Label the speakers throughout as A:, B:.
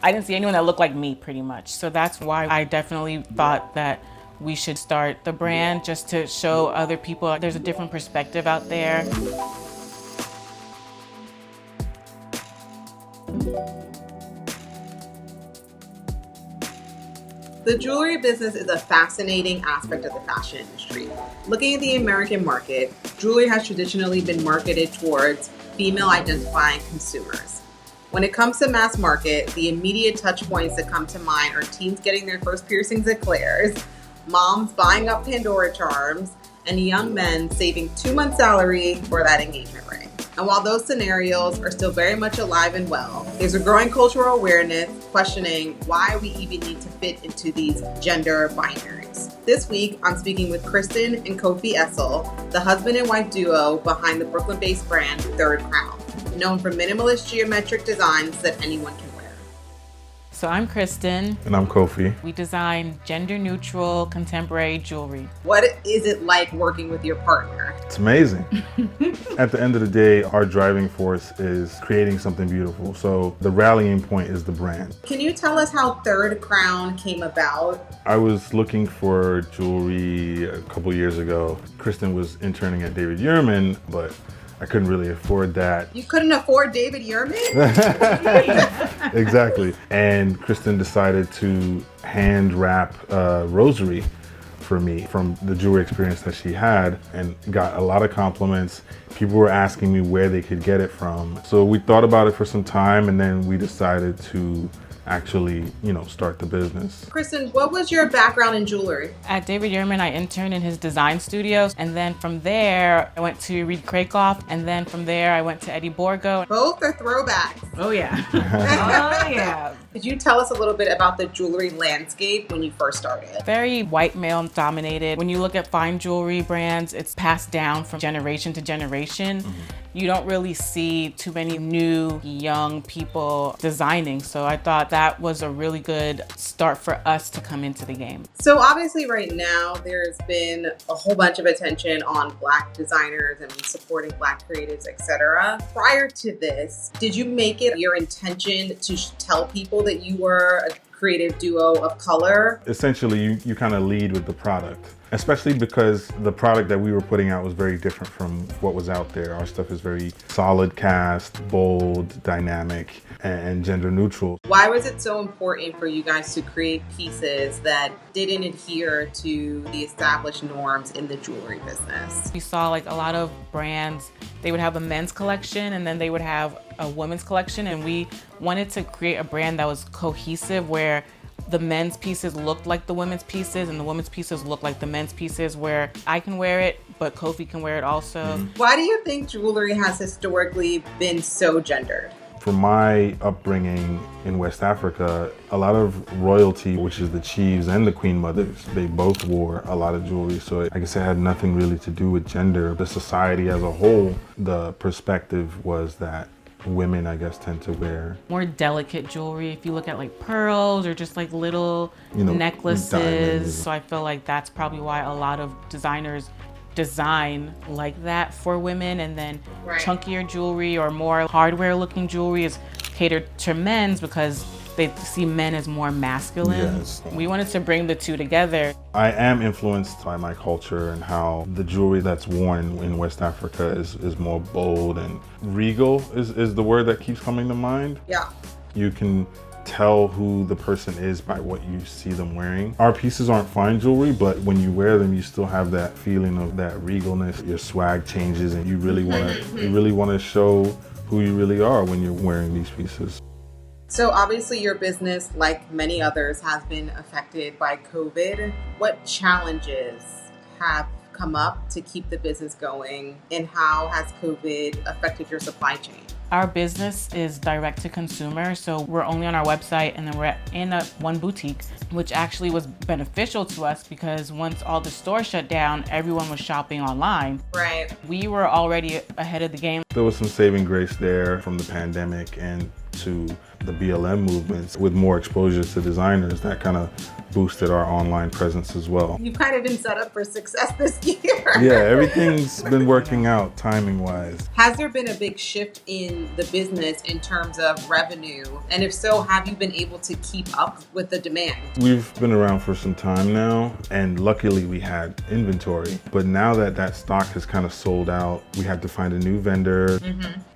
A: I didn't see anyone that looked like me pretty much. So that's why I definitely thought that we should start the brand just to show other people there's a different perspective out there.
B: The jewelry business is a fascinating aspect of the fashion industry. Looking at the American market, jewelry has traditionally been marketed towards female-identifying consumers. When it comes to mass market, the immediate touch points that come to mind are teens getting their first piercings at Claire's, moms buying up Pandora charms, and young men saving 2 months' salary for that engagement ring. And while those scenarios are still very much alive and well, there's a growing cultural awareness questioning why we even need to fit into these gender binaries. This week, I'm speaking with Kristen and Kofi Essel, the husband and wife duo behind the Brooklyn-based brand Third Crown, known for minimalist geometric designs that anyone can wear.
A: So I'm Kristen.
C: And I'm Kofi.
A: We design gender-neutral contemporary jewelry.
B: What is it like working with your partner?
C: It's amazing. At the end of the day, our driving force is creating something beautiful. So the rallying point is the brand.
B: Can you tell us how Third Crown came about?
C: I was looking for jewelry a couple years ago. Kristen was interning at David Yurman, but I couldn't really afford that.
B: You couldn't afford David Yurman?
C: Exactly. And Kristen decided to hand wrap a rosary for me from the jewelry experience that she had, and got a lot of compliments. People were asking me where they could get it from. So we thought about it for some time, and then we decided to actually, start the business.
B: Kristen, what was your background in jewelry?
A: At David Yurman, I interned in his design studios, and then from there, I went to Reed Krakoff, and then from there, I went to Eddie Borgo.
B: Both are throwbacks.
A: Oh yeah. Oh yeah.
B: Could you tell us a little bit about the jewelry landscape when you first started?
A: Very white male dominated. When you look at fine jewelry brands, it's passed down from generation to generation. You don't really see too many new young people designing. So I thought that was a really good start for us to come into the game.
B: So obviously right now there's been a whole bunch of attention on Black designers and supporting Black creatives, etc. Prior to this, did you make it your intention to tell people that you were a creative duo of color?
C: Essentially, you kind of lead with the product, especially because the product that we were putting out was very different from what was out there. Our stuff is very solid cast, bold, dynamic, and gender neutral.
B: Why was it so important for you guys to create pieces that didn't adhere to the established norms in the jewelry business?
A: We saw like a lot of brands, they would have a men's collection and then they would have a women's collection, and we wanted to create a brand that was cohesive where the men's pieces looked like the women's pieces and the women's pieces looked like the men's pieces, where I can wear it, but Kofi can wear it also.
B: Why do you think jewelry has historically been so gendered?
C: For my upbringing in West Africa, a lot of royalty, which is the chiefs and the queen mothers, they both wore a lot of jewelry. So I guess it had nothing really to do with gender. The society as a whole, the perspective was that women, I guess, tend to wear
A: more delicate jewelry. If you look at like pearls or just like little necklaces.
C: Diamonds.
A: So I feel like that's probably why a lot of designers design like that for women, and then chunkier jewelry or more hardware looking jewelry is catered to men's because they see men as more masculine.
C: Yes.
A: We wanted to bring the two together.
C: I am influenced by my culture and how the jewelry that's worn in West Africa is more bold, and regal is the word that keeps coming to mind.
B: Yeah.
C: You can tell who the person is by what you see them wearing. Our pieces aren't fine jewelry, but when you wear them, you still have that feeling of that regalness. Your swag changes, and you really want to show who you really are when you're wearing these pieces.
B: So obviously your business, like many others, has been affected by COVID. What challenges have come up to keep the business going, and how has COVID affected your supply chain?
A: Our business is direct to consumer, so we're only on our website, and then we're in one boutique, which actually was beneficial to us because once all the stores shut down, everyone was shopping online.
B: Right.
A: We were already ahead of the game.
C: There was some saving grace there from the pandemic and to the BLM movements with more exposure to designers, that kind of boosted our online presence as well.
B: You've kind of been set up for success this year.
C: Yeah, everything's been working out timing wise.
B: Has there been a big shift in the business in terms of revenue? And if so, have you been able to keep up with the demand?
C: We've been around for some time now, and luckily we had inventory. But now that that stock has kind of sold out, we had to find a new vendor.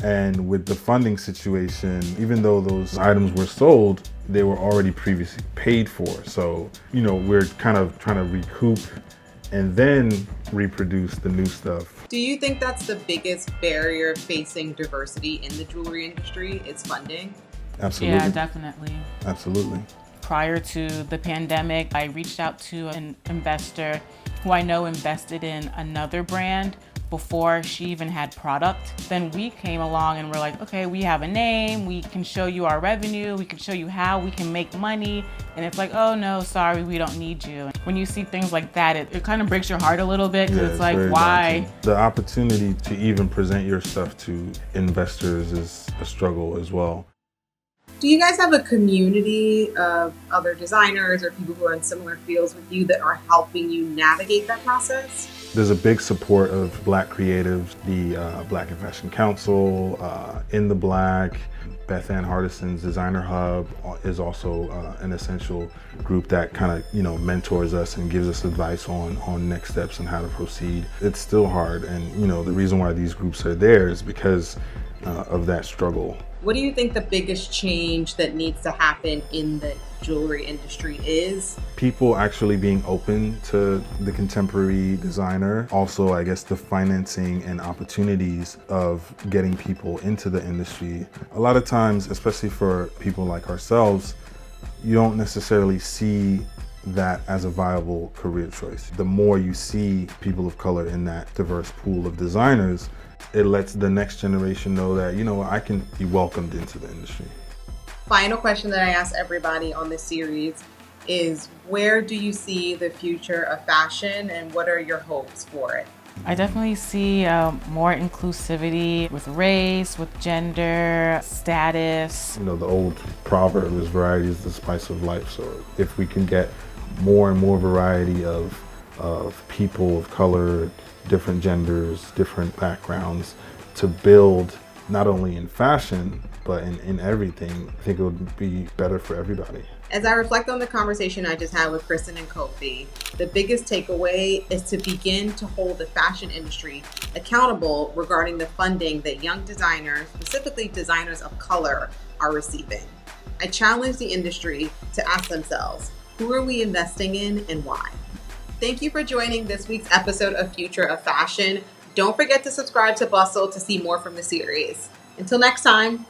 C: And with the funding situation, even though those items were sold, they were already previously paid for. So, we're kind of trying to recoup and then reproduce the new stuff.
B: Do you think that's the biggest barrier facing diversity in the jewelry industry is funding?
C: Absolutely.
A: Yeah, definitely.
C: Absolutely.
A: Prior to the pandemic, I reached out to an investor who I know invested in another brand before she even had product. Then we came along and we're like, okay, we have a name, we can show you our revenue, we can show you how we can make money. And it's like, oh no, sorry, we don't need you. When you see things like that, it kind of breaks your heart a little bit, because it's like,
C: very
A: why?
C: daunting. The opportunity to even present your stuff to investors is a struggle as well.
B: Do you guys have a community of other designers or people who are in similar fields with you that are helping you navigate that process?
C: There's a big support of Black creatives, the Black in Fashion Council, In the Black, Beth Ann Hardison's Designer Hub is also an essential group that kind of, mentors us and gives us advice on next steps and how to proceed. It's still hard, and the reason why these groups are there is because of that struggle.
B: What do you think the biggest change that needs to happen in the jewelry industry is?
C: People actually being open to the contemporary designer. Also, I guess the financing and opportunities of getting people into the industry. A lot of times, especially for people like ourselves, you don't necessarily see that as a viable career choice. The more you see people of color in that diverse pool of designers, it lets the next generation know that, I can be welcomed into the industry.
B: Final question that I ask everybody on this series is, where do you see the future of fashion and what are your hopes for it?
A: I definitely see more inclusivity with race, with gender, status.
C: The old proverb is variety is the spice of life. So if we can get more and more variety of people of color, different genders, different backgrounds, to build not only in fashion, but in everything, I think it would be better for everybody.
B: As I reflect on the conversation I just had with Kristen and Kofi, the biggest takeaway is to begin to hold the fashion industry accountable regarding the funding that young designers, specifically designers of color, are receiving. I challenge the industry to ask themselves, who are we investing in and why? Thank you for joining this week's episode of Future of Fashion. Don't forget to subscribe to Bustle to see more from the series. Until next time.